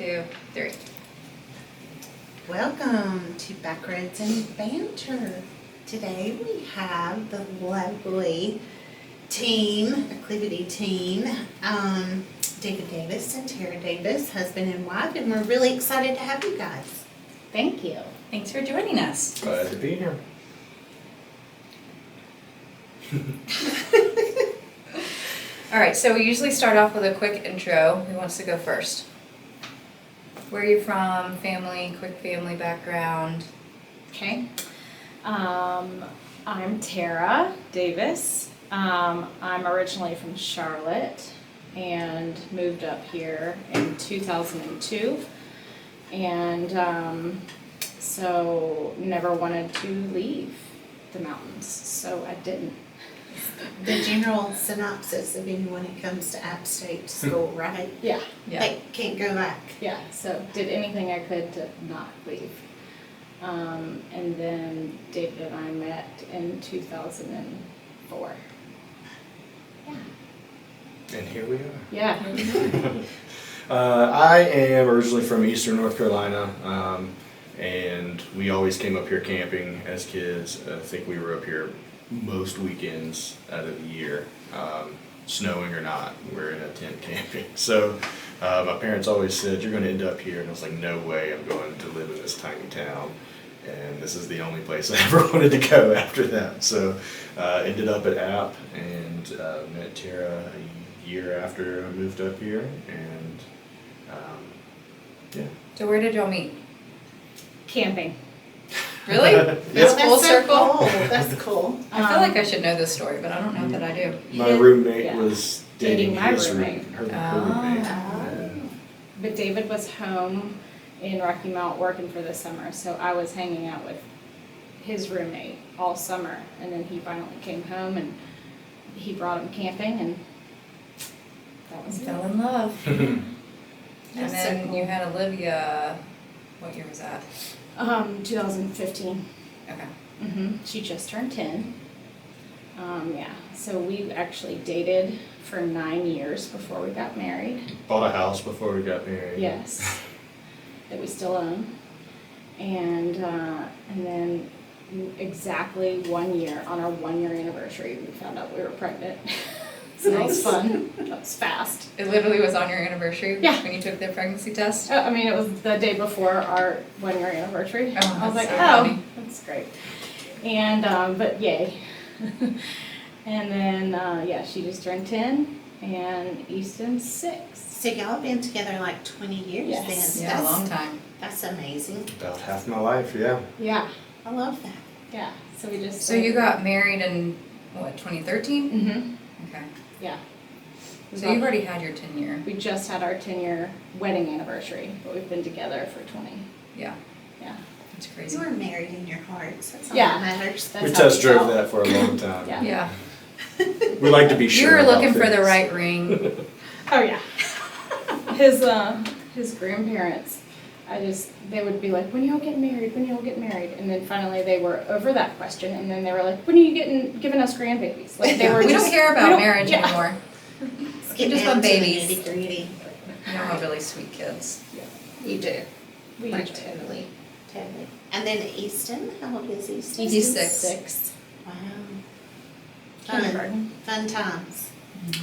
2, 3. Welcome to Backroads and Banter. Today we have the lovely team, Acclivity Team, David Davis and Tara Davis, husband and wife, and we're really excited to have you guys. Thank you. Thanks for joining us. Glad to be here. All right, so we usually start off with a quick intro. Who wants to go first? Where are you from? Family, quick family background. Okay. I'm Tara Davis. I'm originally from Charlotte and moved up here in 2002. And so never wanted to leave the mountains, so I didn't. The general synopsis of anyone who comes to App State School, right? Yeah. They can't go back. Yeah, so did anything I could to not leave. And then David and I met in 2004. Yeah. And here we are. Yeah. I am originally from Eastern North Carolina, and we always came up here camping as kids. I think we were up here most weekends out of the year, snowing or not. We're in a tent camping. So my parents always said, "You're going to end up here," and I was like, "No way! I'm going to live in this tiny town." And this is the only place I ever wanted to go after that. So ended up at App and met Tara a year after I moved up here, and yeah. So where did y'all meet? Camping. Really? It's full circle? Cool. That's cool. I feel like I should know this story, but I don't know that I do. My roommate Yeah. was dating my his roommate. her Oh. roommate. Oh. But David was home in Rocky Mount working for the summer, so I was hanging out with his roommate all summer, and then he finally came home and he brought him camping, and that was it. Fell in love. And That's then so cool. you had Olivia, what year was that? 2015. Okay. She just turned 10. Yeah, so we actually dated for 9 years before we got married. Bought a house before we got married. Yes, that we still own. And then exactly 1 year, on our 1 year anniversary, we found out we were pregnant. So that was fun. That was fast. It literally was on your anniversary? Yeah. When you took the pregnancy test? I mean, it was the day before our 1 year anniversary. Oh, I was like, that's so funny. that's great. And, but yay. And then, yeah, she just turned 10 and Easton 6. So y'all have been together like 20 years Yes. then. Yeah, a long time. That's amazing. About half my life, yeah. Yeah, I love that. yeah. So we just. So you got married in, what, 2013? Mm-hmm. Okay. Yeah. So you've already had your 10-year. We just had our 10-year wedding anniversary, but we've been together for 20. Yeah, Yeah. it's crazy. You were married in your hearts. That's all Yeah. that matters. That's We how test drove felt. that for a long time. Yeah. Yeah. We like to be sure. You were about looking for the things. right ring. Oh yeah. His grandparents, they would be like, "When y'all get married? When y'all get married?" And then finally they were over that question, and then they were like, "When are you giving us grandbabies?" Like they were. We just, don't care we about don't- marriage yeah. anymore. Let's get just down want to the babies. nitty-gritty. You know how really sweet kids. You do. We Like, do. totally. And then Easton, how old is Easton? He's 6. 6. Wow. Kindergarten. Fun times.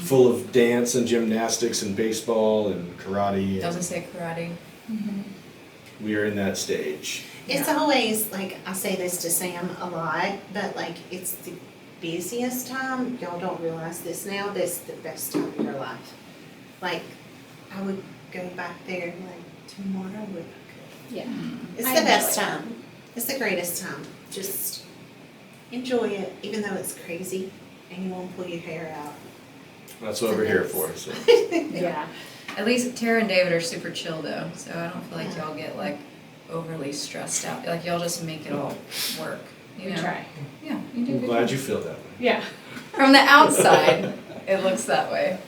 Full of dance and gymnastics and baseball and karate. Doesn't say karate. Mm-hmm. We are in that stage. It's always, like, I say this to Sam a lot, but like, it's the busiest time. Y'all don't realize this now. This is the best time of your life. Like, I would go back there like tomorrow if I could. Yeah. It's I the best enjoy it. time. It's the greatest time. Just enjoy it, even though it's crazy and you won't pull your hair out. That's what we're here for. So. Yeah. At least Tara and David are super chill though, so I don't feel like Yeah. y'all get like overly stressed out. Like y'all just make it all work. You We know? try. Yeah, you do. I'm good glad job. you feel that way. Yeah. From the outside, it looks that way.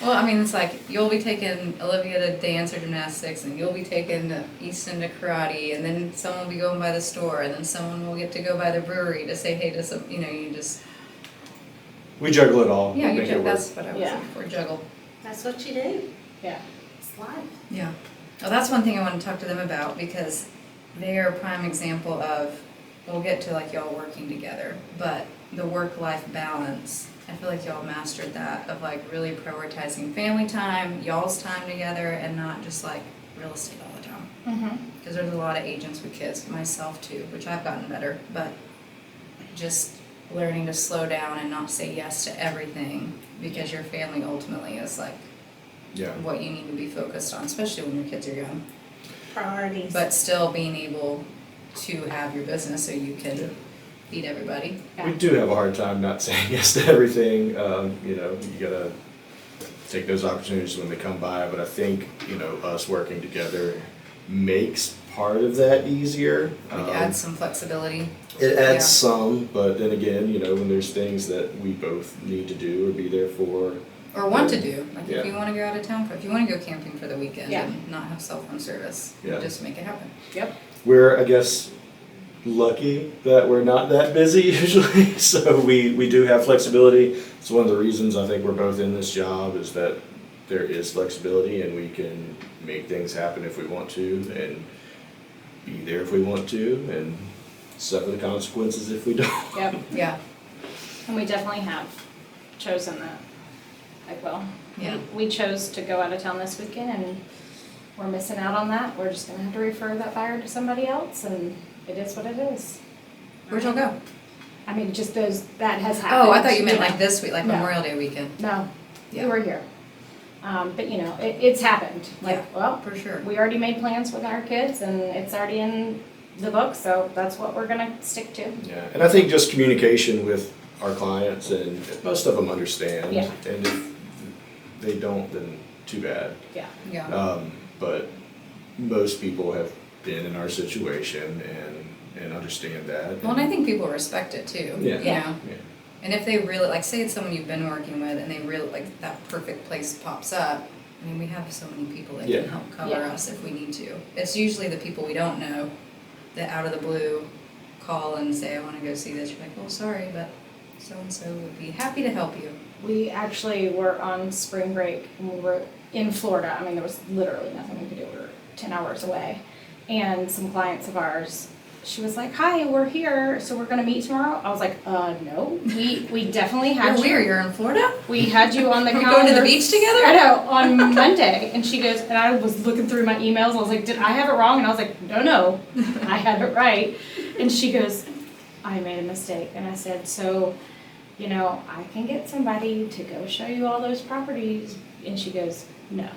Well, I mean, it's like you'll be taking Olivia to dance or gymnastics, and you'll be taking Easton to karate, and then someone will be going by the store, and then someone will get to go by the brewery to say hey to some. You know, you just. We juggle it all. Yeah, you make it juggle. work. That's what I was Yeah. looking for. Juggle. That's what you do. Yeah. It's life. Yeah. Well, that's one thing I want to talk to them about, because they are a prime example of, we'll get to like y'all working together, but the work-life balance, I feel like y'all mastered that, of like really prioritizing family time, y'all's time together, and not just like real estate all the time. Mm-hmm. Because there's a lot of agents with kids, myself too, which I've gotten better, but just learning to slow down and not say yes to everything, because your family ultimately is like Yeah. what you need to be focused on, especially when your kids are young. Priorities. But still being able to have your business so you can Yeah. feed everybody. We do have a hard time not saying yes to everything. You know, you gotta take those opportunities when they come by. But I think, you know, us working together makes part of that easier. Like add some flexibility. It adds Yeah. some, but then again, you know, when there's things that we both need to do or be there for. Or want to do, like Yeah. if you want to go out of town, if you want to go camping for the weekend Yeah. and not have cell phone service, Yeah. just make it happen. Yep. We're, I guess, lucky that we're not that busy usually, so we do have flexibility. It's one of the reasons I think we're both in this job, is that there is flexibility and we can make things happen if we want to, and be there if we want to, and suffer the consequences if we don't. Yep. Yeah, And we definitely have chosen that. Like, well, Yeah. we chose to go out of town this weekend, and we're missing out on that. We're just gonna have to refer that buyer to somebody else, and it is what it is. where'd y'all go? I mean, just those, that has happened. Oh, I thought you meant know. like this week, like No. Memorial Day weekend. No, Yeah. we were here. But you know, it's happened. Like, Yeah. well, For sure. we already made plans with our kids, and it's already in the book, so that's what we're gonna stick to. Yeah, and I think just communication with our clients, and most of them understand. Yeah. And if they don't, then too bad. Yeah. Yeah. But most people have been in our situation and understand that. Well, and I think people respect it too. Yeah. You Yeah. know? Yeah. And if they really, like, say it's someone you've been working with and they really, like, that perfect place pops up, I mean, we have so many people that Yeah. can help cover Yeah. us if we need to. It's usually the people we don't know that out of the blue call and say, I want to go see this. You're like, well, sorry, but so-and-so would be happy to help you. We actually were on spring break, and we were in Florida. I mean, there was literally nothing we could do. We were 10 hours away. And some clients of ours, she was like, hi, we're here, so we're gonna meet tomorrow. I was like, no, we definitely had You're you. weird, you're in Florida? We had you on the Are we calendar. going to the beach together? I know, on Monday. And she goes, and I was looking through my emails. I was like, did I have it wrong? And I was like, no, I had it right. And she goes, I made a mistake. And I said, so, you know, I can get somebody to go show you all those properties. And she goes, no,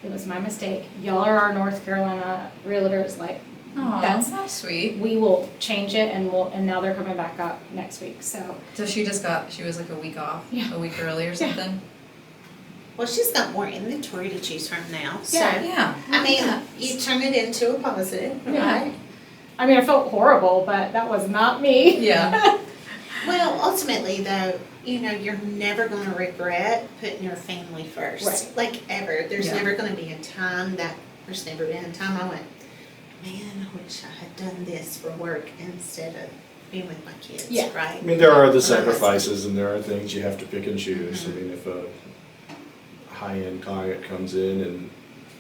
it was my mistake. Y'all are our North Carolina realtors. Like, Aw, That's- that's sweet. we will change it, and now they're coming back up next week. So So she was like a week off, Yeah. a week early or Yeah. something? Well, she's got more inventory to choose from now, so. Yeah. Yeah. I mean, Yeah. you turn it into a positive, Yeah. right? I mean, I felt horrible, but that was not me. Yeah. Well, ultimately though, you know, you're never gonna regret putting your family first. Right. Like ever. There's Yeah. never gonna be a time there's never been a time I went, man, I wish I had done this for work instead of being with my kids, Yeah. right? I mean, there are the sacrifices and there are things you have to pick and choose. I mean, if a high-end client comes in and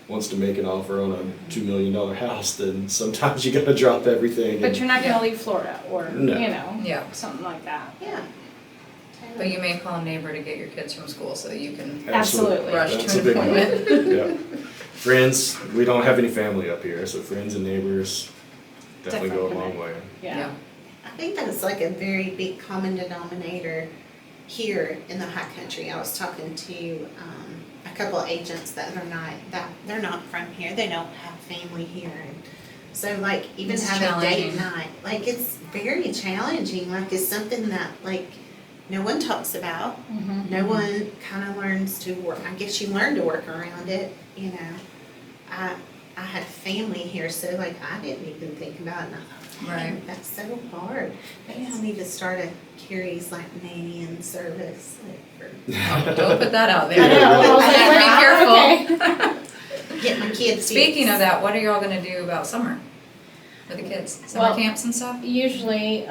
wants to make an offer on a $2 million house, then sometimes you gotta drop everything. But and- you're not Yeah. gonna leave Florida or, No. you know, Yeah. something like that. Yeah. But you may call a neighbor to get your kids from school so that you can Absolutely. rush That's to a an big one. appointment. Yeah. Friends, we don't have any family up here, so friends and neighbors definitely go a Definitely. long way. Yeah. I think that's like a very big common denominator here in the high country. I was talking to a couple of agents that they're not from here. They don't have family here, and so like even It's have a date challenging. night, like it's very challenging. Like it's something that like no one talks about. Mhm. No one kind of learns to work. I guess you learn to work around it. You know, I had family here, so like I didn't even think about it. And I thought, Right. "Man, that's so hard. Maybe I need to start a Carrie's like nanny and service. Like, Don't put that out I know. there. I was like, Be wait, careful. okay. for get my kids. Speaking fixed. of that, what are y'all gonna do about summer for the kids? Summer Well- camps and stuff? Usually,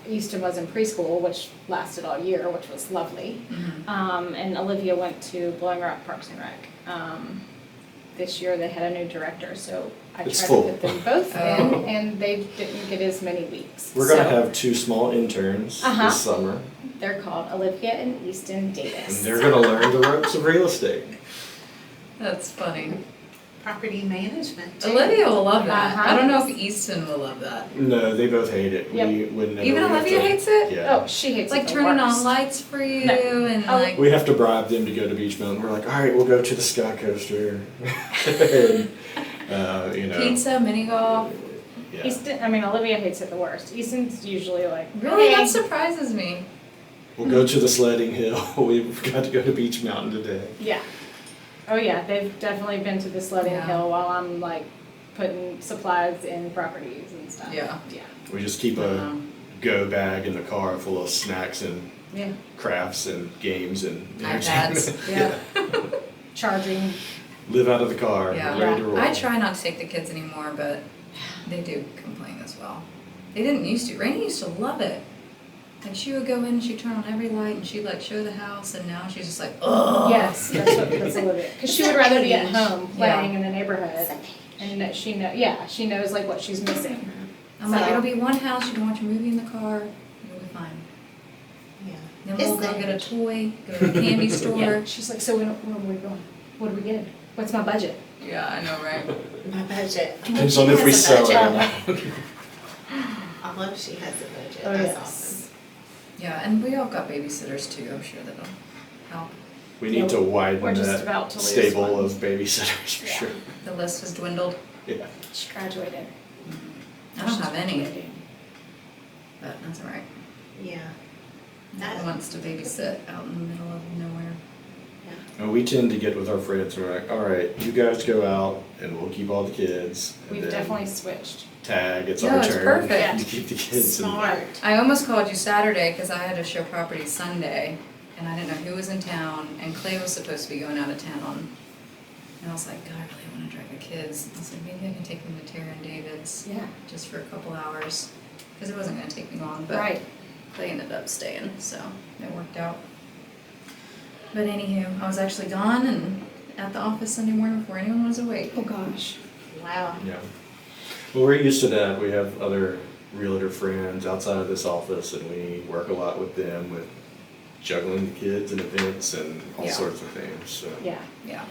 Easton was in preschool, which lasted all year, which was lovely. Mhm. And Olivia went to Blowing Rock Parks and Rec. this year they had a new director, so I It's tried full. to put them both Oh. in, and they didn't get as many weeks. We're gonna So have 2 small interns Uh-huh. this summer, They're called Olivia and Easton and Davis. they're gonna learn the ropes of real estate. That's funny. Property management too. Olivia will love that. Uh-huh. I don't know if Easton will love that. No, they both hate it. Yep. Whenever Even we have Olivia to- hates it? Yeah. Oh, she hates It's like it the turning on worst. lights for you No. and Oh. like, We have to bribe them to go to Beach Mountain. We're like, all right, we'll go to the Sky Coaster. And, you know. pizza, mini golf. Yeah. Easton, I mean, Olivia hates it the worst. Easton's usually like, Really? okay. That surprises me. We'll go to the sledding hill. We've got to go to Beach Mountain today. Yeah. Oh yeah, they've definitely been to the sledding Yeah. hill while I'm like putting supplies in properties and stuff. Yeah. Yeah. We just keep a go bag in the car full of snacks and Yeah. crafts and games and iPads. entertainment. Yeah. Charging. Live out of the car, Yeah. ready to roll. I try not to take the kids anymore, but they do complain as well. They didn't used to. Rainey used to love it. Like she would go in, she'd turn on every light, and she'd like show the house, and now she's just like, oh. Yes, that's Olivia. Because she would rather be at home playing in the neighborhood, and that she knows like what she's missing. I'm like, So- it'll be one house. You can watch a movie in the car. You'll be fine. Yeah. Then we'll go get a toy, go to the candy store. Yeah. She's like, so where are we going? What do we get? What's my budget? Yeah, I know, right? My budget. Depends She on if has we a sell budget. it. I love she has a budget. Oh, That's yes. awesome. Yeah, and we all got babysitters too. I'm sure that'll help. We need to widen We're just that about to lose stable one. of babysitters for Yeah. sure. The list has dwindled. Yeah. She graduated. I don't have any, Graduated. but that's all right. Yeah. No one wants to babysit out in the middle of nowhere. And we tend to get with our friends and we're like, all right, you guys go out and we'll keep all the kids. And We've then definitely switched. tag, it's No, our it's turn. perfect. You keep the kids. And Smart. I almost called you Saturday because I had to show property Sunday, and I didn't know who was in town, and Clay was supposed to be going out of town. And I was like, God, I really want to drive the kids. I was like, maybe I can take them to Tara and David's Yeah. just for a couple hours, because it wasn't going to take me long, but Right. Clay ended up staying, so it worked out. But anywho, I was actually gone and at the office Sunday morning before anyone was awake. Oh gosh. Wow. yeah. Well, we're used to that. We have other realtor friends outside of this office and we work a lot with them with juggling the kids and events and all Yeah. sorts of things, so. Yeah. Yeah,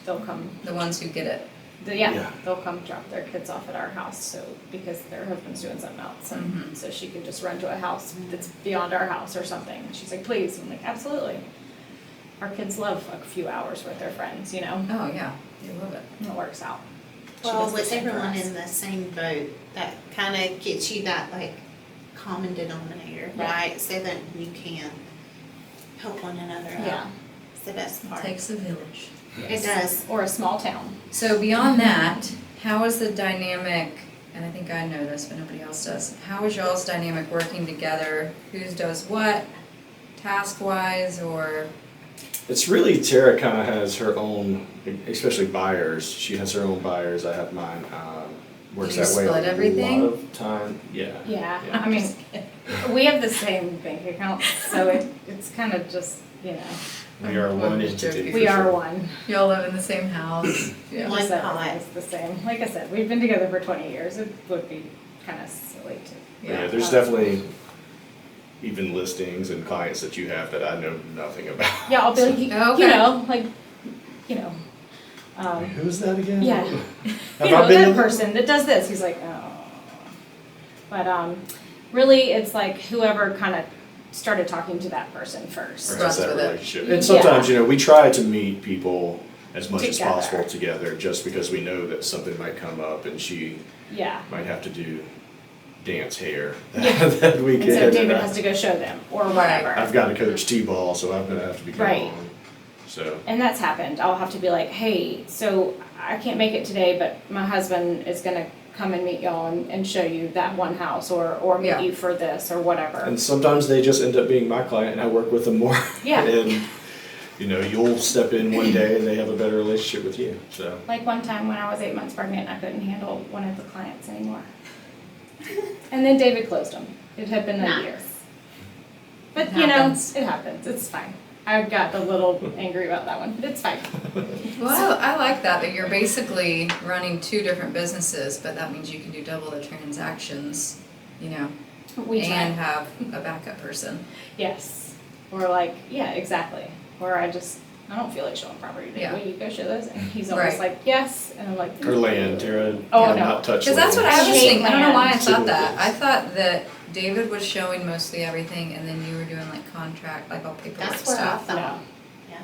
They'll come. the ones who get it. Yeah. They'll come drop their kids off at our house, so because their husband's doing something else, and Mhm. so she could just run to a house that's beyond our house or something. And she's like, please. I'm like, absolutely. Our kids love a few hours with their friends, you know. Oh, yeah, they love it. And it works out. She Well, does the with same for everyone us. in the same boat, that kind of gets you that like common denominator, Yeah. right? So that you can help one another out. Yeah. It's the best It part. takes a village. It does. Or a small town. So beyond that, how is the dynamic, and I think I know this, but nobody else does, how is y'all's dynamic working together? Who does what, task-wise, or, It's really, Tara kind of has her own, especially buyers. She has her own buyers. I have mine. Works Do you that way split a everything? lot of time. Yeah. Yeah, Yeah. I mean, we have the same bank account, so it's kind of just, you know, We are one I'm just entity. joking. for we are sure. one. y'all live in the same house? Yeah. One So pot. It's the same. Like I said, we've been together for 20 years. It would be kind of silly to. But yeah, there's definitely even listings and clients that you have that I know nothing about. Yeah, I'll be like, you Okay. know, like, you know. Wait, who's that again? Yeah. Have You I know, been that in- person that does this, he's like, oh. But really, it's like whoever kind of started talking to that person first. Or Runs has that with it. relationship. And sometimes, Yeah. you know, we try to meet people as much as Together. possible together, just because we know that something might come up and she Yeah. might have to do dance hair Yeah. that And weekend. so David and has to go show them or Right. whatever. I've got to coach T-ball, so I'm gonna have to be gone. Right. So, And that's happened. I'll have to be like, hey, so I can't make it today, but my husband is gonna come and meet y'all and show you that one house or meet Yeah. you for this or whatever. and sometimes they just end up being my client and I work with them more. Yeah. And, you know, you'll step in one day and they have a better relationship with you, so. Like one time when I was 8 months pregnant, I couldn't handle one of the clients anymore. And then David closed them. It had been a Nice. year. But It you know, happens. it happens. It's fine. I got a little angry about that one, but it's fine. Well, I like that you're basically running 2 different businesses, but that means you can do double the transactions, you know, We try. and have a backup person. Yes. Or like, yeah, exactly. Or I don't feel like showing property today. Yeah. Will you go show those? And he's always Right. like, yes. And I'm like, Or land, Tara. Oh, do no. not touch Because that's what land. I was hate thinking. I don't know why I land. thought that. I thought that David was showing mostly everything, and then you were doing like contract, like all paperwork That's what I stuff. no. thought.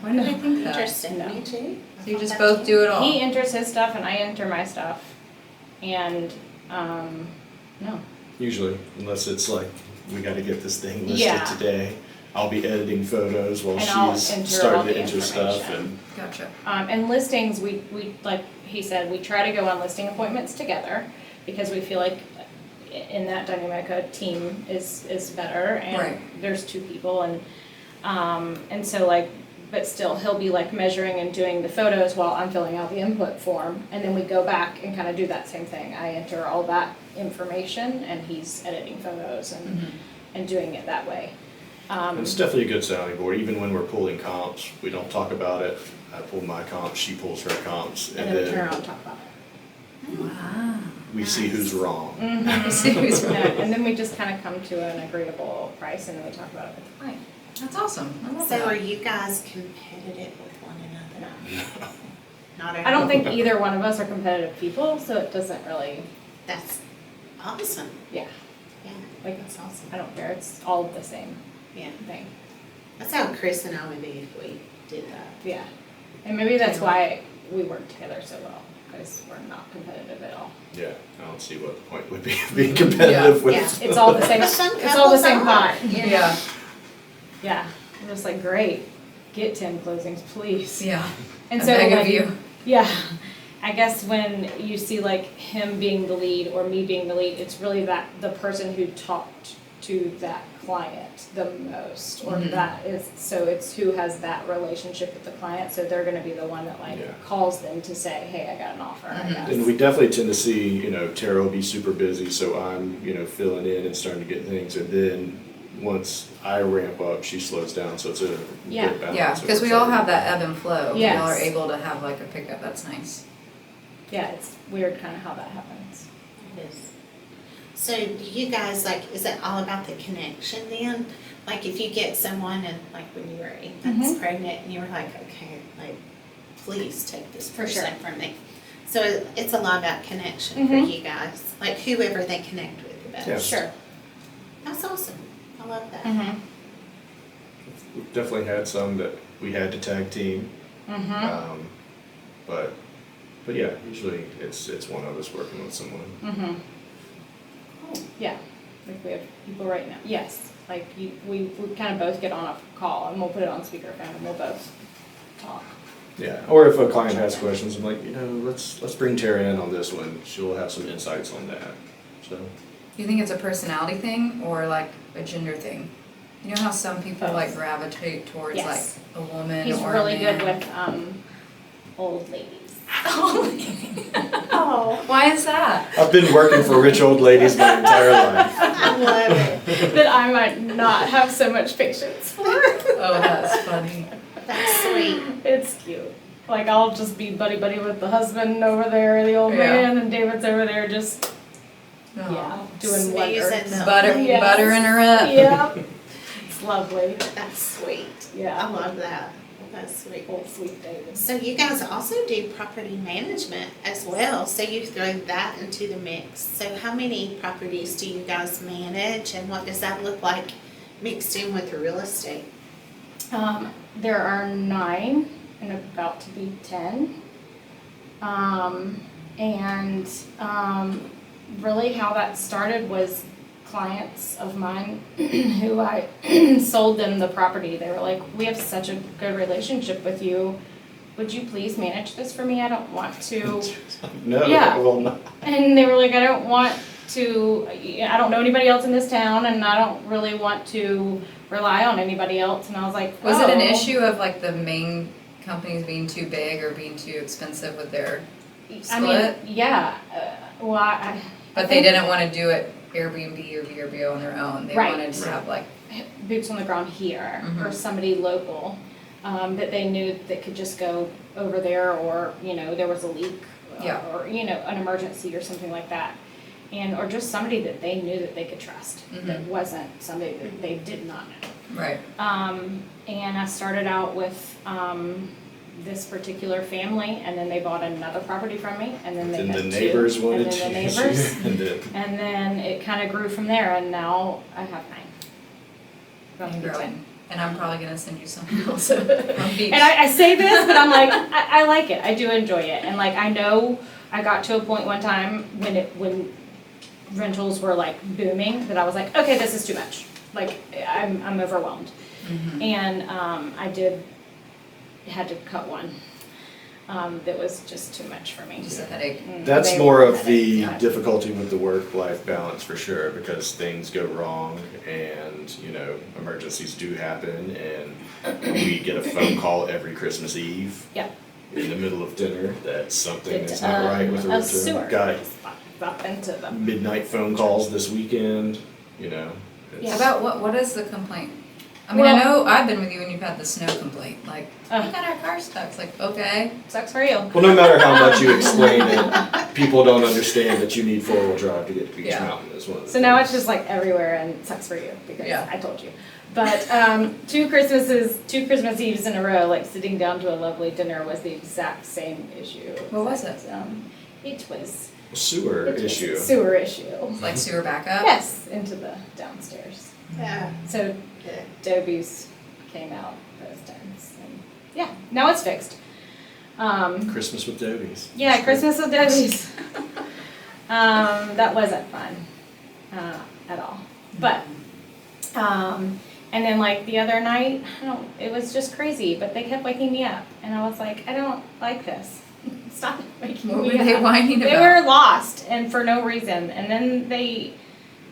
Why did I think that? Interesting, No. me too. So you just both do it all. He enters his stuff and I enter my stuff. And, no. Usually, unless it's like, we gotta get this thing listed Yeah. today. I'll be editing photos while And I'll she's enter all starting the to enter stuff information. and. Gotcha. And listings, we, like he said, we try to go on listing appointments together because we feel like in that dynamic, a team is better and Right. there's 2 people and so like, but still he'll be like measuring and doing the photos while I'm filling out the input form. And then we go back and kind of do that same thing. I enter all that information and he's editing photos and doing it that way. It's definitely a good sounding board, even when we're pulling comps, we don't talk about it. I pull my comps, she pulls her comps, And then we turn around and talk about it. Wow. we see who's wrong. See who's Yeah, right. and then we just kind of come to an agreeable price and then we talk about it with the client. That's awesome. I love So that. are you guys competitive with one another? Not at I don't all. think either one of us are competitive people, so it doesn't really, That's awesome. yeah, Yeah, like, that's awesome. I don't care, it's all the same Yeah, thing, that's how Chris and I would be if we did that. yeah. And maybe that's why we work together so well, because we're not competitive at all. Yeah, I don't see what the point would be of being competitive with. Yeah. It's all the same, Some it's all the couples same are, pot. Yeah, Yeah, I'm just like, great, get 10 closings, please. yeah. And I so beg of when- you. Yeah, I guess when you see like him being the lead or me being the lead, it's really that the person who talked to that client the most, or Mhm. that is, so it's who has that relationship with the client, so they're gonna be the one that like Yeah. calls them to say, hey, I got an offer, I Mhm. got. And we definitely tend to see, Tara will be super busy, so I'm, filling in and starting to get things, and then once I ramp up, she slows down, so it's a Yeah. good balance. Yeah, of because we what's all have happening. that ebb and flow. We Yes. all are able to have like a pickup. That's nice. Yeah, it's weird kinda how that happens. It is. So do you guys, like, is it all about the connection then? Like if you get someone and like when you were 8 months Mhm. pregnant and you were like, okay, like, please take this For person sure. from me. So it's a lot about connection for Mhm. you guys, like whoever they connect with the best. Yes. Sure. That's awesome. I love that. Mm-hmm. We've definitely had some that we had to tag team, Mm-hmm. but yeah, usually it's one of us working with someone. Mm-hmm. Yeah, like we have people right now, yes, like we kind of both get on a call and we'll put it on speakerphone and we'll both talk. Yeah, or if a client has questions, I'm like, let's bring Tara in on this one. She'll have some insights on that. So Do you think it's a personality thing or like a gender thing? You know how some people like gravitate towards Yes. like a woman He's or really a good man? with old ladies. Oh, Why is that? I've been working for rich old ladies my entire life. I love it. That I might not have so much patience for. Oh, that's funny. That's sweet. It's cute. Like I'll just be buddy with the husband over there, the old Yeah. man, and David's over there just Aw. doing Sneezing wonders. them. Yes. Buttering her up. Yeah, it's lovely. That's sweet. I Yeah, love that. That's sweet. old sweet David. So you guys also do property management as well, so you throw that into the mix. So how many properties do you guys manage and what does that look like mixed in with the real estate? There are 9 and about to be 10. Really how that started was clients of mine who I sold them the property. They were like, we have such a good relationship with you. Would you please manage this for me? I don't want to. No, Yeah. well, not. And they were like, I don't want to, I don't know anybody else in this town and I don't really want to rely on anybody else. And I was like, Was it an "Oh." issue of like the main companies being too big or being too expensive with their I mean, split? yeah, well, I But they think didn't want to do it Airbnb or VRBO on their own. They Right. wanted to have like, boots on the ground here Mhm. or somebody local. that they knew that could just go over there, or, there was a leak. Yeah. Or, an emergency or something like that. Or just somebody that they knew that they could trust, that wasn't somebody that they did not know. Right. And I started out with this particular family, and then they bought another property from me, and then they Then had the neighbors two, wanted and to. then the neighbors, And then and then it kind of grew from there, and now I have 9. About to And be growing. 10. And I'm probably gonna send you some else from beach. And I say this, but I'm like, I like it. I do enjoy it. And like, I know I got to a point one time when rentals were like booming, that I was like, okay, this is too much. Like, I'm overwhelmed. And I had to cut one. That was just too much for me. Just a headache. that's They more were of the yeah. difficulty with the work-life balance for sure, because things go wrong and, emergencies do happen, and we get a phone call every Christmas Eve. Yep. In the middle of dinner that something It, is not right with the a roof. sewer Got up into the. midnight phone calls this weekend, it's- Yeah. About what is the complaint? I mean, I Well- know I've been with you and you've had the snow complaint, like, we Ugh. got our car stuck, it's like, okay. Sucks for you. Well, no matter how much you explain it, people don't understand that you need four-wheel drive to get to Beach Yeah. Mountain is one of the So now things. it's just like everywhere, and sucks for you because Yeah. I told you. But 2 Christmas Eves in a row, like sitting down to a lovely dinner, was the exact same issue. What was it? It was Sewer it was issue. a sewer issue. Like sewer backup? Yes, into the downstairs. Yeah. So Good. Dobies came out those times, and yeah, now it's fixed. Christmas with Dobies. Yeah, Christmas with Dobies. That wasn't fun at all. But and then like the other night, it was just crazy. But they kept waking me up, and I was like, I don't like this. Stop waking What me were up. they whining They about? were lost and for no reason. And then they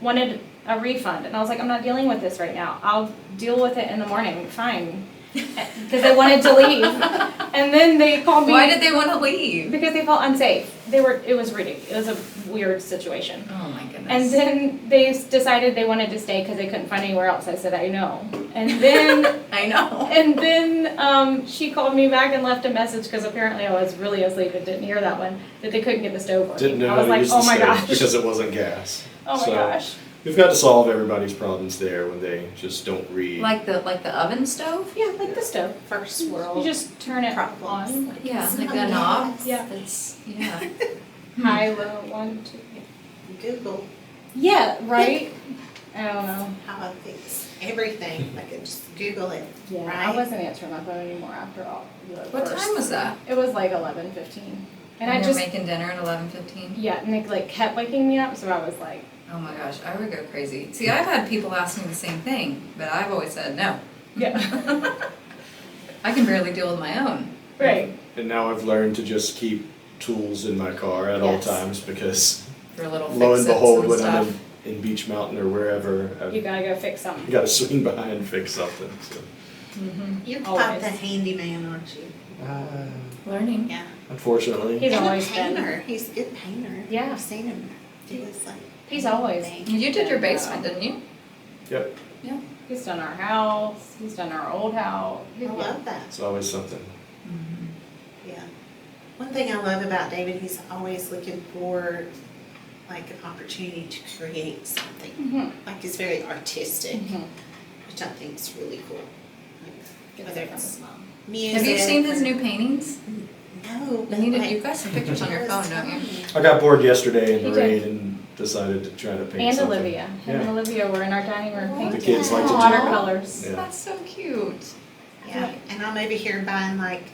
wanted a refund, and I was like, I'm not dealing with this right now. I'll deal with it in the morning. Fine. Because they wanted to leave, and then they called me. Why did they wanna leave? Because they felt unsafe. It was ridiculous. It was a weird situation. Oh my goodness. And then they decided they wanted to stay because they couldn't find anywhere else. I said, I know. And then I know. and then she called me back and left a message, because apparently I was really asleep and didn't hear that one, that they couldn't get the stove working. Didn't know I was how to like, use the oh my stove gosh. because it wasn't gas. Oh my So, gosh. We've got to solve everybody's problems there when they just don't read. Like the oven stove? Yeah, like the stove. First world. You just turn it Problems. on. Yeah, It's like not a knob? gas. Yeah. It's, yeah. High, low, 1, 2. Google Yeah, right? I don't know. how I fix everything. I could just Google it. Yeah, I Right. wasn't answering my phone anymore after all. What time was that? It was like 11:15. And I you're just, making dinner at 11:15? yeah, and they like kept waking me up, so I was like, Oh my gosh, I would go crazy. See, I've had people ask me the same thing, but I've always said no. yeah. I can barely deal with my own. Right. And now I've learned to just keep tools in my car at all Yes. times, because For little lo and fix-its behold, and when stuff. I'm in Beach Mountain or wherever, You I've gotta go fix something. got to swing by and fix something. So. You're Always. quite the handyman, aren't you? Learning. Yeah. Unfortunately. He's And always a been. painter. He's a good painter. Yeah. I've seen him do his like. He's always- thing. You did your basement, didn't you? Yep, He's done our house, he's done our old house. I love that. it's always something. Yeah. One thing I love about David, he's always looking for like an opportunity to create something. Mhm. Like he's very artistic, Mhm. which I think is really cool. Like, Gets whether it from it's his mom. music. Have you seen his or- new paintings? No, but like. You've got some pictures on your phone, don't you? I got bored yesterday in He the did. rain and decided to try to paint And something. Olivia. Him and Yeah. Olivia were in our dining room Oh, painting. The kids like to do watercolors. Yeah. That's so cute. Yeah, and I'm over here buying like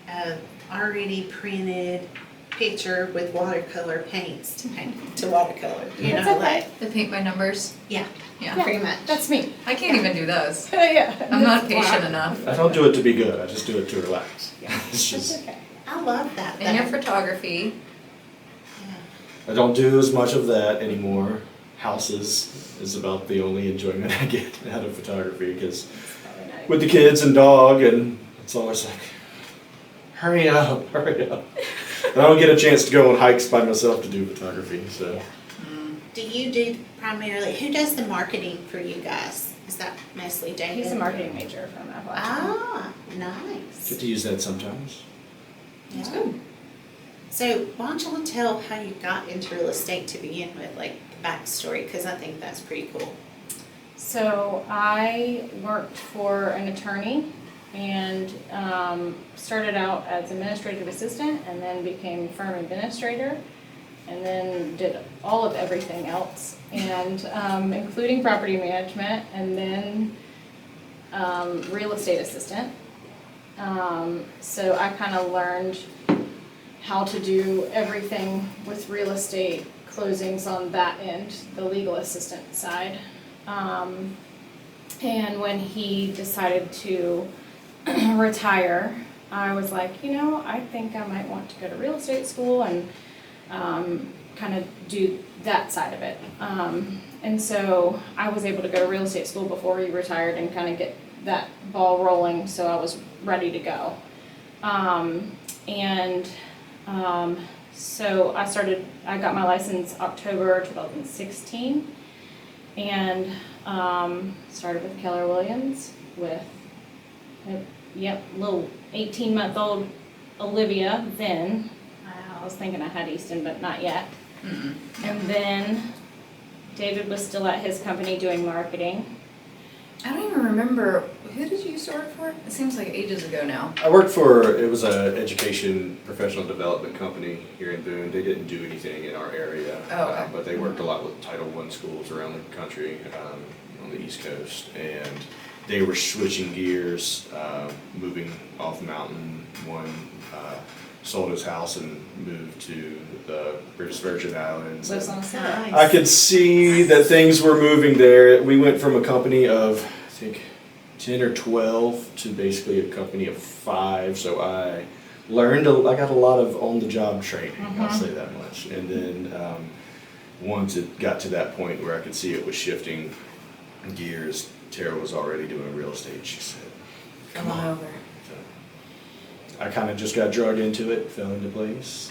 a already printed picture with watercolor paints to paint, to watercolor, you That's know, okay. like, The paint by numbers? yeah, Yeah. pretty much. That's me. I can't even do those. Yeah. I'm not That's patient why. enough. I don't do it to be good, I just do it to relax. Yeah. It's That's just, okay. I love that. And your though. photography. Yeah. I don't do as much of that anymore. Houses is about the only enjoyment I get out of photography, because Probably not. with the kids and dog, and it's always like, hurry up, hurry up. And I don't get a chance to go on hikes by myself to do photography, so. Do you do primarily, who does the marketing for you guys? Is that mostly David? He's a marketing major from Appalachia. Ah, nice. Get to use that sometimes. That's good. So why don't you tell how you got into real estate to begin with, like the backstory, because I think that's pretty cool. So I worked for an attorney and started out as administrative assistant and then became firm administrator and then did all of everything else and including property management and then real estate assistant. So I kind of learned how to do everything with real estate closings on that end, the legal assistant side. And when he decided to retire, I was like, you know, I think I might want to go to real estate school and kind of do that side of it. And so I was able to go to real estate school before he retired and kind of get that ball rolling, so I was ready to go. So I got my license October 2016 and started with Keller Williams with little 18-month-old Olivia then. I was thinking I had Easton, but not yet. Mm-mm. And then David was still at his company doing marketing. I don't even remember, who did you used to work for? It seems like ages ago now. I worked for, it was an education professional development company here in Boone. They didn't do anything in our area, Oh, okay. but they worked a lot with Title I schools around the country, on the East Coast. And they were switching gears, moving off mountain. One sold his house and moved to the British Virgin Islands. Lives on a silver. Nice. I could see that things were moving there. We went from a company of, I think, 10 or 12 to basically a company of 5. So I got a lot of on-the-job training, I'll say that much. And then once it got to that point where I could see it was shifting gears, Tara was already doing real estate. She said, Come on over. I kind of just got drugged into it, fell into place.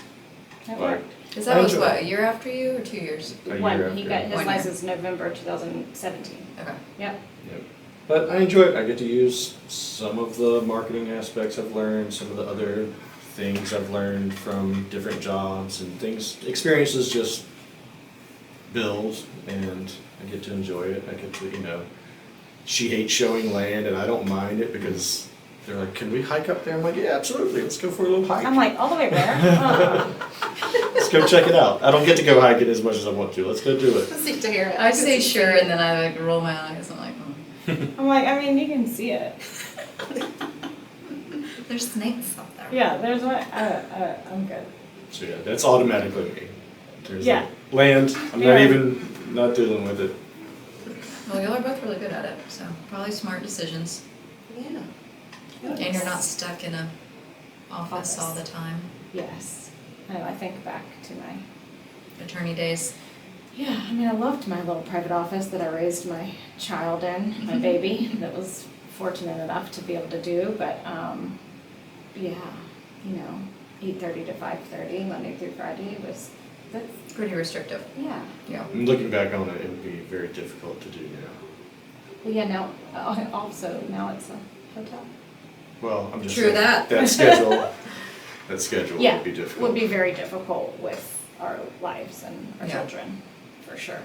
That But worked. Is that I was enjoy what, a year after you or 2 years? A year When he after. got his 1 year. license November 2017. Okay. Yep. Yep. But I enjoy it. I get to use some of the marketing aspects I've learned, some of the other things I've learned from different jobs and things. Experiences just build, and I get to enjoy it. I get to, she hates showing land, and I don't mind it because they're like, can we hike up there? I'm like, yeah, absolutely. Let's go for a little hike. I'm like, all the way where? Let's go check it out. I don't get to go hiking as much as I want to. Let's go do it. Let's see Tara. I say sure and then I like roll my eyes. I'm like, I'm like, I mean, you can see it. there's snakes up there. Yeah, there's one. I'm good. So yeah, that's automatically me. There's Yeah. land. I'm Yeah. not even not dealing with it. Well, y'all are both really good at it, so probably smart decisions. Yeah. And you're not stuck in a office Office. all the time. Yes. I think back to my. Attorney days. Yeah, I mean, I loved my little private office that I raised my child in, my baby, that was fortunate enough to be able to do, but, yeah, 8:30 to 5:30, Monday through Friday that's, Pretty restrictive. yeah. Yeah. And looking back on it, it would be very difficult to do now. Well, yeah, now, also, now it's a hotel. Well, I'm just True saying, that. that schedule Yeah, would be difficult. would be very difficult with our lives and our Yeah. children, for sure.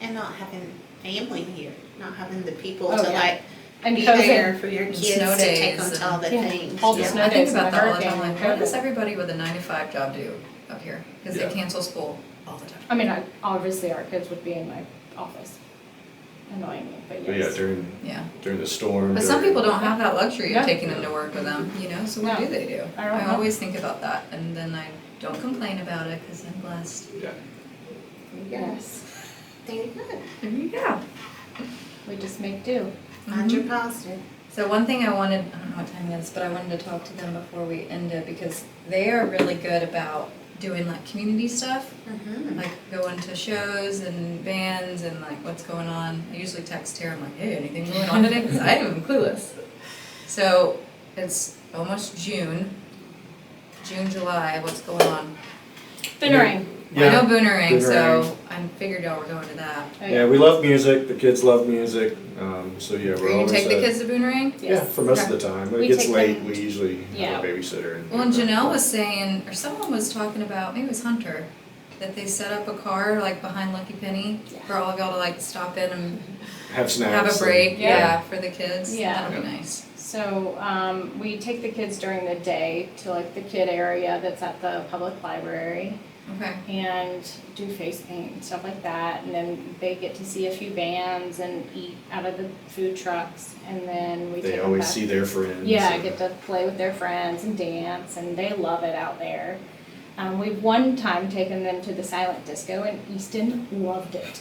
And not having family here, not having the people Oh, to yeah. like And be COVID. there for your And kids snow to take days them to and- all the Yeah, things. all the Yeah. snow I think days and about the that all the hurricane time. Like, and what does COVID. everybody with a 9 to 5 job do up here? Because Yeah. they cancel school all the time. I mean, obviously our kids would be in my office, annoying me, but But yes. yeah, Yeah. during the storm. But some people don't have that luxury Yeah. of taking them to work with them, so what No. do they do? I don't know. always think about that, and then I don't complain about it because I'm blessed. Yeah. Yes, There you go. There you go. we just make do. Mind your positive. So one thing I don't know what time it is, but I wanted to talk to them before we end it because they are really good about doing like community stuff, Mm-hmm. like going to shows and bands and like what's going on. I usually text Tara, I'm like, hey, anything going on today? Because I am clueless. So it's almost June, July, what's going on? Boonerang. I know Boonerang, so Boonerang. I I figured y'all were going to that. Oh, Yeah, we love music, the kids love music, so yeah, Are we're you gonna always take the at- kids to Boomerang? Yeah, Yes. for most Okay. of the time. When We it gets take late, them- we usually Yeah. have a babysitter. Well, and Janelle was saying, or someone was talking about, maybe it was Hunter, that they set up a car like behind Lucky Penny Yeah. for all of y'all to like stop in and have snacks. have a and- break, Yeah. yeah, for the kids. Yeah. That'll be nice. So, we take the kids during the day to like the kid area that's at the public library Okay. and do face paint and stuff like that. And then they get to see a few bands and eat out of the food trucks. And then we take They them always back. see their friends. Yeah, and- get to play with their friends and dance, and they love it out there. We've one time taken them to the silent disco, and Easton loved it.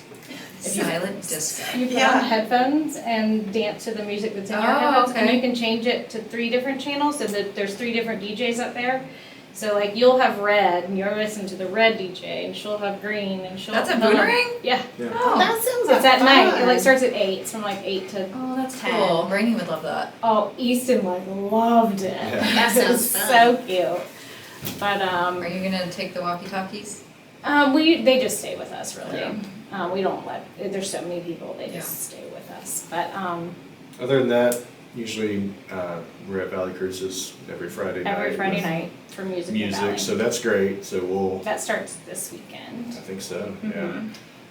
If you- Silent disco. You put Yeah. on headphones and dance to the music that's in your Oh, headphones, and okay. you can change it to 3 different channels, so that there's 3 different DJs up there. So like you'll have red, and you're listening to the red DJ, and she'll have green, and she'll. That's a they'll- Boomerang? Yeah, Yeah. Oh, That sounds like it's at night. It fun. like starts at 8. It's from like 8 to. oh, that's 10. cool. Brainy would love that. Oh, Easton like loved it. Yeah. That sounds It's fun. so cute. But Are you gonna take the walkie-talkies? they just stay with us really. We don't let. There's so many people. They just Yeah. stay with us. But Other than that, usually we're at Valley Cruises every Friday night. every Friday with night for music. in Valley. Music, so that's great. So we'll, That starts this weekend. I think so, yeah. Mhm.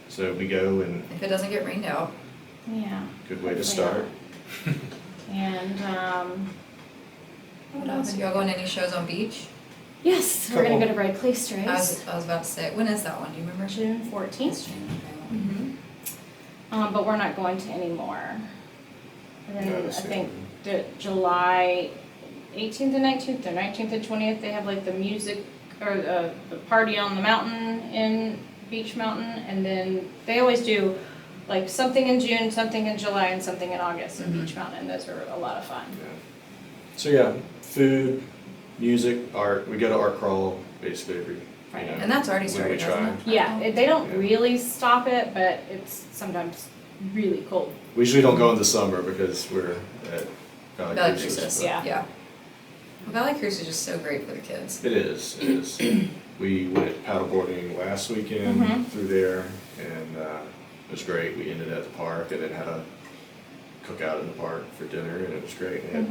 So we go and If it doesn't get rained out. Yeah. good way to Hopefully start. And What else? Y'all going to any shows on beach? yes, we're gonna go to Red Clay I Strays. was about to say, when is that one? Do you remember? June 14th. It's June, okay. But we're not going to any more. And then Yeah, I that's think the July 18th and 19th, or 19th and 20th, they have like the music or the party on the mountain in Beach Mountain, and then they always do like something in June, something in July, and something in August in Beach Mountain. Those are a lot of fun. Yeah. So yeah, food, music, art. We go to art crawl basically every. Right. And that's already when started, we hasn't try. it? Yeah, they don't Yeah. really stop it, but it's sometimes really cold. We usually don't go in the summer because we're at Valley Valley Cruises. Cruises, but- Yeah. yeah. Valley Cruise is just so great for the kids. It is, it is. We went paddleboarding last weekend Mhm. through there, and it was great. We ended at the park and then had a cookout in the park for dinner, and it was great. We had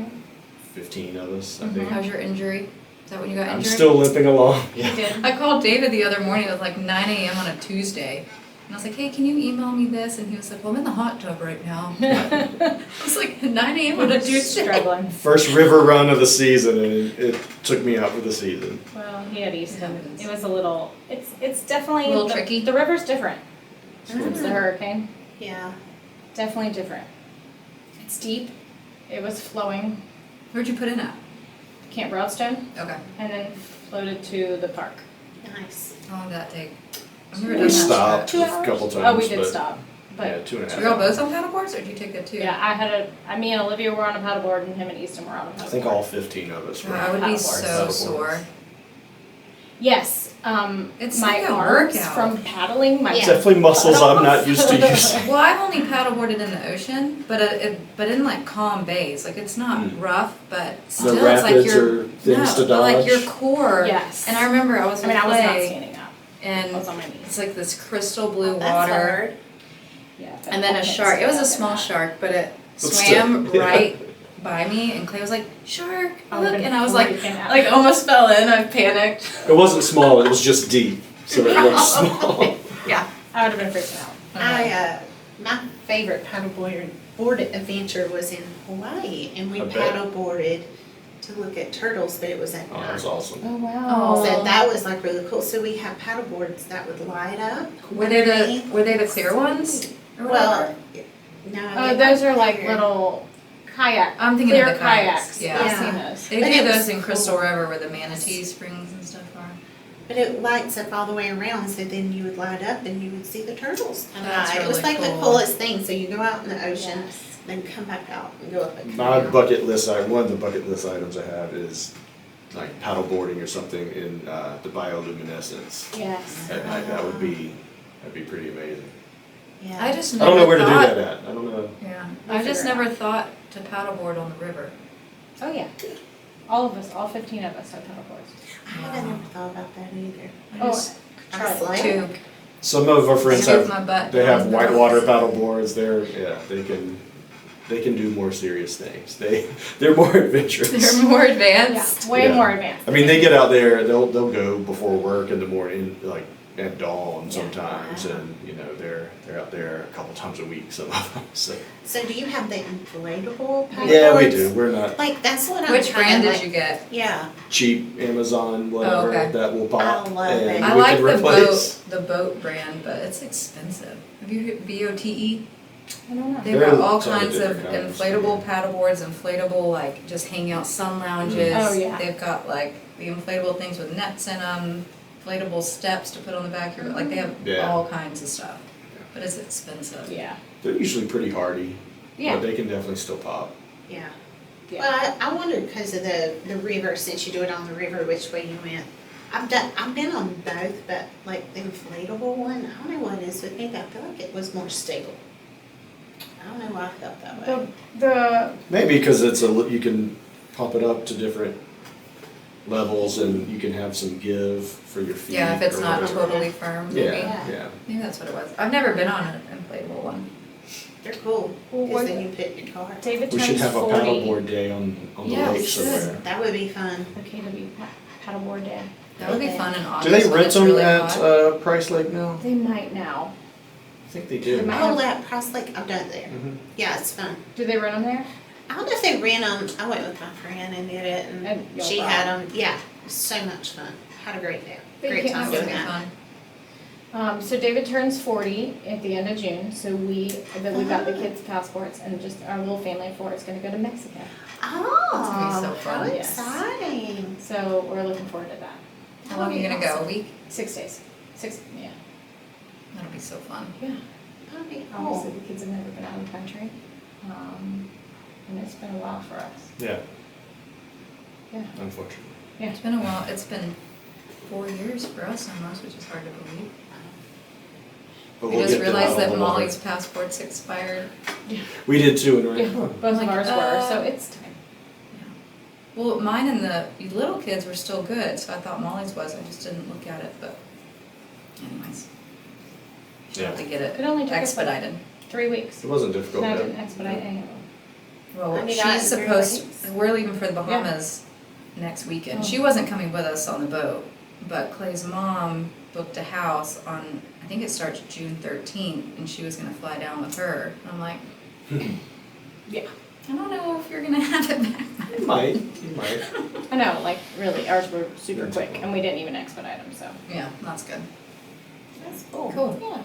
15 of us, I think. How's your injury? Is that when you got I'm injured? still limping along. You did? I called David the other morning, it was like 9 a.m. on a Tuesday. And I was like, hey, can you email me this? And he was like, well, I'm in the hot tub right now. I was like, 9 a.m. on a Tuesday? Struggling. First river run of the season, and it took me out for the season. Well, he had Easton. happens. It was a little. It's definitely A little the, tricky? The river's different since the hurricane. Yeah. Definitely different. It's deep. It was flowing. Where'd you put in at? Camp Broadstone, Okay. and then floated to the park. Nice. How long did that take? I've never We done that stopped stretch. a couple times, Oh, we did but stop. But yeah, 2.5 Were y'all hours. both on paddleboards, or did you take that too? yeah, me and Olivia were on a paddleboard, and him and Easton were on a paddleboard. I think all 15 of us were. I would be Paddleboards. so Paddleboards. sore. Yes, It's my like a arms workout. from paddling. My Yeah. Definitely muscles I'm not used to using. Well, I've only paddleboarded in the ocean, but in like calm bays. Like it's not rough, but still it's like rapids your or things to but like your dodge. core. Yes. And I remember I was I mean, with I was not Clay, standing up. I and was on my knees. it's like this crystal blue That's water, hard. Yeah. but and then I a can't shark. It was stand a up in small that. shark, but it But swam still, yeah. right by me, and Clay was like, "Shark, I would've look!" been And I was like, freaking out. almost fell in. I panicked. It wasn't small, it was just deep, so it looked small. Yeah. I would have been freaking out. My favorite board adventure was in Hawaii, and we I bet. paddleboarded to look at turtles, but it was at Oh, night. that's awesome. Oh wow. Oh. So that was like really cool. So we have paddleboards that would light up. Were they underneath. the clear ones? Or Well, whatever? no. Those are like bigger. little kayak. I'm thinking clear of the kayaks. Yeah. Yeah. I've seen those. They But do it those was in Crystal cool. River where the manatee springs and stuff are. But it lights up all the way around, so then you would light up and you would see the turtles come That's by. It was really like the cool. coolest thing. So you go out in the ocean, Yes. then come back out and go up a My canoe. bucket list, one of the bucket list items I have is like paddle boarding or something in the bioluminescence Yes. at night. That'd be pretty amazing. Yeah. I just I never don't know where to do thought- that at. I don't know. Yeah, We'll I just figure it never thought to paddleboard on the river. Oh yeah. All of us, all 15 of us have paddleboards. I haven't ever thought about that either. I Oh, just try it. Honestly. two. Some of our friends Save have, my butt they have doing the whitewater rocks. paddle boards. They can do more serious things. They're more adventurous. They're more advanced. Yeah, way Yeah. more advanced. I mean, they get out there. They'll go before work in the morning, like at dawn Yeah. sometimes, Wow. and they're out there a couple times a week. Some of them. So So do you have the inflatable paddleboards? yeah, we do. We're not Like, that's what I'm Which brand kinda did like- you get? Yeah, cheap Amazon whatever okay. that will pop. I love and it. I we like can the replace. boat brand, but it's expensive. Have you heard BOTE? I don't know. They've There got are all tons of kinds of different kinds. inflatable paddleboards, inflatable like just hangout sun lounges. Oh, yeah. They've got like the inflatable things with nets in them, inflatable steps to put on the back of your, like they have Yeah. all kinds of stuff. But it's expensive. Yeah. They're usually pretty hardy, Yeah. but they can definitely still pop. yeah. Yeah. Well, I wondered because of the river, since you do it on the river, which way you went. I've been on both, but like the inflatable one, I don't know what it is with me, but I feel like it was more stable. I don't know why I felt that way. The Maybe because you can pop it up to different levels and you can have some give for your feet. Yeah, if it's or not whatever. totally firm, maybe. Yeah, yeah. Maybe that's what it was. I've never been on an inflatable one. They're cool, Well, because what- then you put in your car. David We turns should have a 40. paddleboard day on the Yeah, we lake should. somewhere. That would be fun. The KW paddleboard day. That would be Okay. fun in August. Do they when rent it's them really at hot. Price Lake now? They might now. I think they do. They might. Oh, that Price Lake, I've done it there. Mhm. Yeah, it's fun. Do they run them there? I don't know if they ran them, I went with my friend and did it, And and y'all she brought had them, yeah, so much fun. Had a great day, They great can't time That would doing be that. fun. So David turns 40 at the end of June, so we got the kids' passports and just our little family of 4 is gonna go to Mexico. Oh, That's gonna be so how fun. Yes. exciting. So we're looking forward to that. How long are you gonna go? A week? 6 days. 6, yeah. That'll be so fun. Yeah. That'd be Obviously, cool. the kids have never been out of the country. And it's been a while for us. Yeah, Yeah. unfortunately. It's been a while. It's been 4 years for us almost, which is hard to believe. But We we'll just get them realized out that on the water. Molly's passport's expired. We did too, and we're Yeah, like, oh. both of Like, ours were, so it's time. Well, mine and the little kids were still good, so I thought Molly's was. I just didn't look at it, but anyways. She'll have to get It it only took us like expedited. 3 weeks. It wasn't difficult. And I no. didn't expedite any of them. Well, I mean, I she's agree supposed, with we're leaving for the Bahamas next weekend. Oh. She wasn't coming with us on the boat, but Clay's mom booked a house on, I think it starts June 13th, and she was gonna fly down with her. And I'm like, Yeah. I don't know if you're gonna have it back. You might, you might. I know, like, really, ours were super That's quick, cool. and we didn't even expedite them, so. Yeah, that's good. That's cool. Cool. Yeah.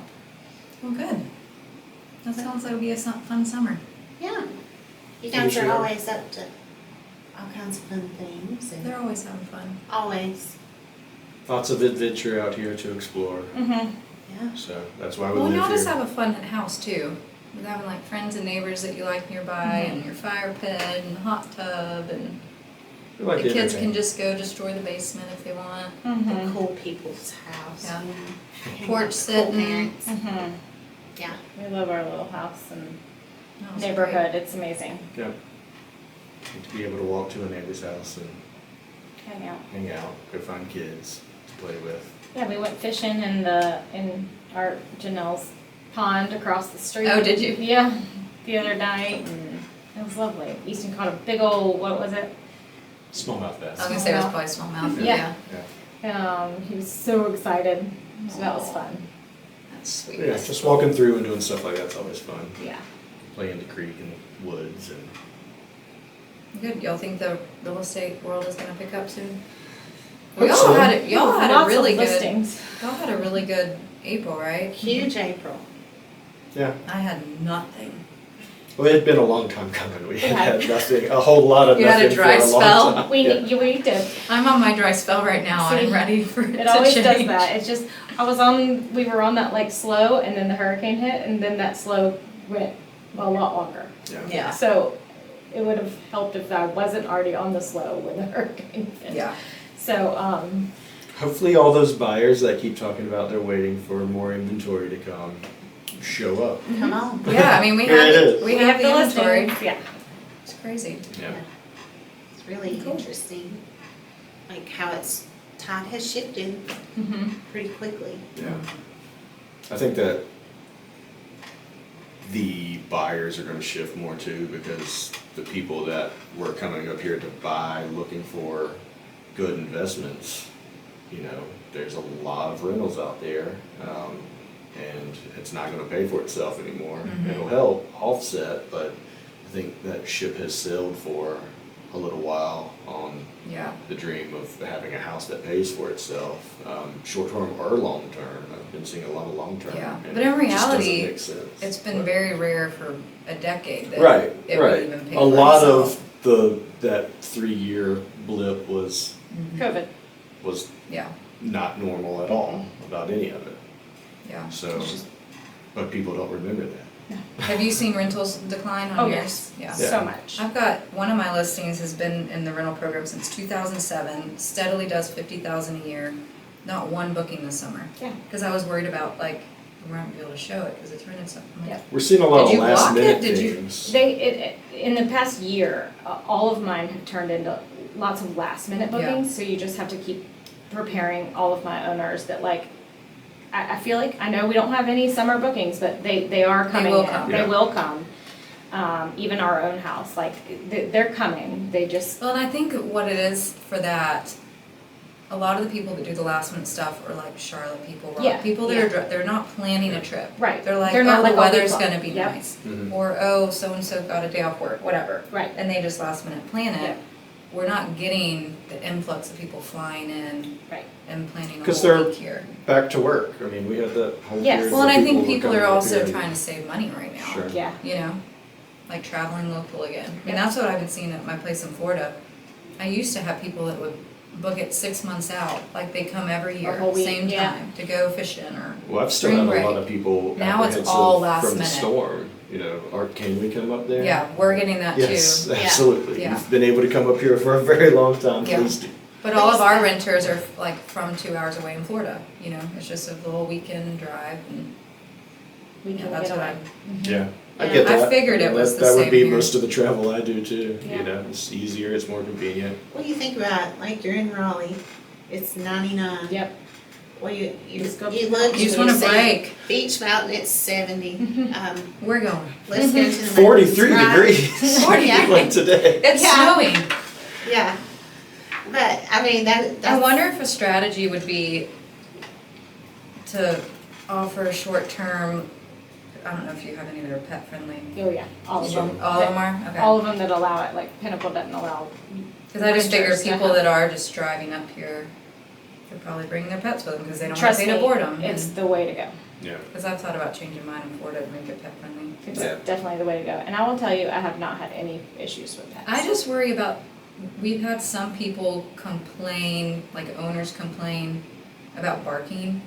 Well, good. That sounds like it'll be a fun summer. Yeah. You For guys sure. are always up to all kinds of fun things and They're always having fun. always, Lots of adventure out here to explore. Mm-hmm. yeah. So that's why we Well, live y'all here. just have a fun house too. With having like friends and neighbors that you like nearby, and your fire pit and hot tub, and We like the kids everything. can just go destroy the basement if they want. The Mm-hmm. cool people's house. Yeah. you know, hang Porch out with sitting. cool parents. Mm-hmm. Yeah. We love our little house and That was neighborhood, it's amazing. Yeah. To be able to walk to a neighbor's house and Hang out. hang out, go find kids to play with. Yeah, we went fishing in our Janelle's pond across the street. Oh, did you? Yeah, the other night, and it was lovely. Easton caught a big old, what was it? Smallmouth great. I was bass. gonna say it was probably smallmouth. Yeah. Yeah. He was so excited, so that was fun. That's sweet. Yeah, just walking through and doing stuff like that's always fun. Yeah. Playing the creek and woods and Good. Y'all think the real estate world is gonna pick up soon? Hope Y'all so. had Lots a of really good. listings. Y'all had a really good April, right? Huge April. yeah. I had nothing. Well, it had been a long time coming. We had Yeah. had nothing, a whole lot of You had a nothing dry for a long spell? time. We Yeah. did. I'm on my dry spell right now. See, I'm ready for it It to always change. does that. It's just we were on that like slow, and then the hurricane hit, and then that slow went a lot longer. Yeah. Yeah. So it would have helped if I wasn't already on the slow when the hurricane hit. Yeah. So Hopefully all those buyers that keep talking about they're waiting for more inventory to come show up. Come on. Yeah, I mean, we Here it have, is. we have the inventory. listings. Yeah. It's crazy. Yeah. It's really Cool. interesting, like how tide has shifted Mm-hmm. pretty quickly. Yeah. I think that the buyers are gonna shift more too, because the people that were coming up here to buy, looking for good investments, you know, there's a lot of rentals out there, and it's not gonna pay for itself anymore. Mhm. It'll help offset, but I think that ship has sailed for a little while on Yeah. the dream of having a house that pays for itself, short-term or long-term. I've been seeing a lot of long-term. Yeah, and but in it just doesn't reality, make sense. It's been But- very rare for a decade that Right, it would right. even pay A for lot itself. of that 3-year blip was COVID. Yeah, not normal at all about any of it. yeah. So, It's just- but people don't remember that. Have you seen rentals decline on Oh, yours? yes, Yeah. so much. I've got, one of my listings has been in the rental program since 2007, steadily does 50,000 a year, not one booking this summer. Yeah. Because I was worried about, like, we weren't gonna be able to show it because it's rented something. Yeah. We're seeing a lot Did of you block last minute it? Did you- things. In the past year, all of mine have turned into lots of last minute Yeah. bookings, so you just have to keep preparing all of my owners that like, I feel like, I know we don't have any summer bookings, but they are coming will in. come. They Yeah. will come. Even our own house, like, they're coming, they just, Well, and I think what it is for that, a lot of the people that do the last minute stuff are like Charlotte people, Yeah, people that yeah. are, they're not planning a trip. right. They're like, They're not oh, like the all weather's people. gonna be Yep. nice. Mhm. Or, oh, so-and-so got a day off work, whatever. Right. And they just last minute plan it. Yeah. We're not getting the influx of people flying in Right. and planning a 'Cause whole they're- week here. Back to work. I mean, we had that whole Yes. period Well, and where I think were people coming are up also here and- trying to save money right now. Sure. Yeah. You know, like traveling local again. I mean, that's what I've been seeing at my place in Florida. I used to have people that would book it 6 months out, like they come every year, whole week, same yeah. time, to go fishing or. Well, I've still Spring had a break. lot of people Now it's all apprehensive last from the minute. storm. You know, can we come up there? Yeah, we're getting that Yes, too. absolutely. Yeah. You've been able to come up here for a very long time. Yeah. Please do. But all of our renters are like from 2 hours away in Florida, you know, it's just a little weekend drive and, We yeah, can that's get what away. Yeah, I Yeah. get I that. figured it was the That would same be here. most of the travel I do too. Yeah. You know, it's easier, it's more convenient. What do you think about, like, you're in Raleigh, it's 99. Yep. Well, you Just go- look. you just and wanna say, break. Beach Mountain, it's 70. We're going. Let's go to the. 43 Right. degrees. 40 Yeah. Like today. It's Yeah. snowing. Yeah. But, I mean, that's. I wonder if a strategy would be to offer a short-term, I don't know if you have any that are pet-friendly. Oh, yeah, all of them. All of them are? Okay. All of them that allow it, like Pinnacle doesn't allow. Because I just figure renters to people have- that are just driving up here, they're probably bringing their pets with them because they don't want Trust to me, pay to board them. it's the way to go. Yeah. Because I've thought about changing mine in Florida to make it pet-friendly. It's Yeah. definitely the way to go. And I will tell you, I have not had any issues with pets. I just worry about, we've had some people complain, like owners complain about barking.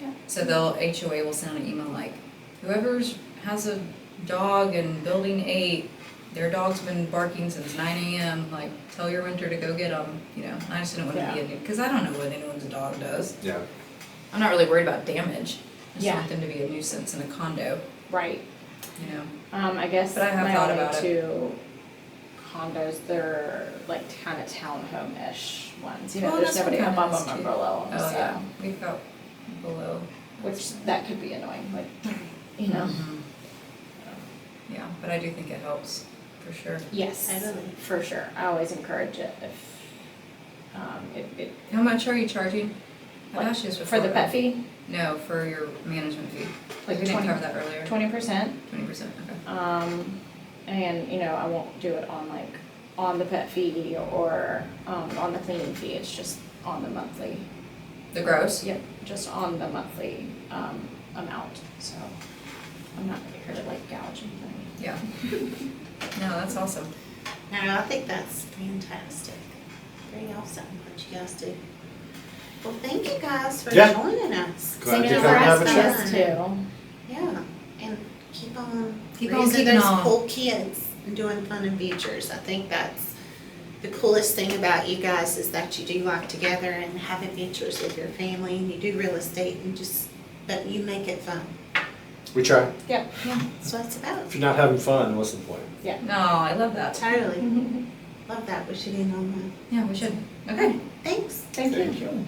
Yeah. So they'll, HOA will send an email like, whoever's has a dog in building 8, their dog's been barking since 9 AM, like, tell your renter to go get them, you know, I just don't want to be a, because I don't know what anyone's dog does. Yeah. I'm not really worried about damage. I just Yeah. want them to be a nuisance in a condo, Right. you know. I guess But I have my thought only about it. 2 condos, they're like kind of townhome-ish ones. You know, Well, there's that's what nobody up mine on is, them too. below them, Oh, so. yeah, we've got below. Which, that could be annoying, like, you know. Mhm. Yeah, but I do think it helps, for sure. Yes, Totally. for sure. I always encourage it if, it, How much are you charging? I've Like, asked you this for before. the pet fee, No, for your management fee. Like We didn't 20 cover that earlier. 20%. 20%, okay. And, you know, I won't do it on like, on the pet fee or, on the cleaning fee, it's just on the monthly. The gross? Yep, just on the monthly, amount, so I'm not here to like gouge anything. Yeah. No, that's awesome. No, I think that's fantastic. Very awesome what you guys do. Well, thank you guys for Yeah. joining us. Glad Same to for come have a us, chat. us too. Yeah, and keep on Keep on raising keeping those on. cool kids and doing fun adventures. I think that's the coolest thing about you guys is that you do like together and have adventures with your family and you do real estate and just, but you make it fun. We try. Yep. Yeah. That's what it's about. If you're not having fun, what's the point? No, I love that. Totally. Love that. We should end on Yeah, we should. Okay. that. Thanks. Thank you. you.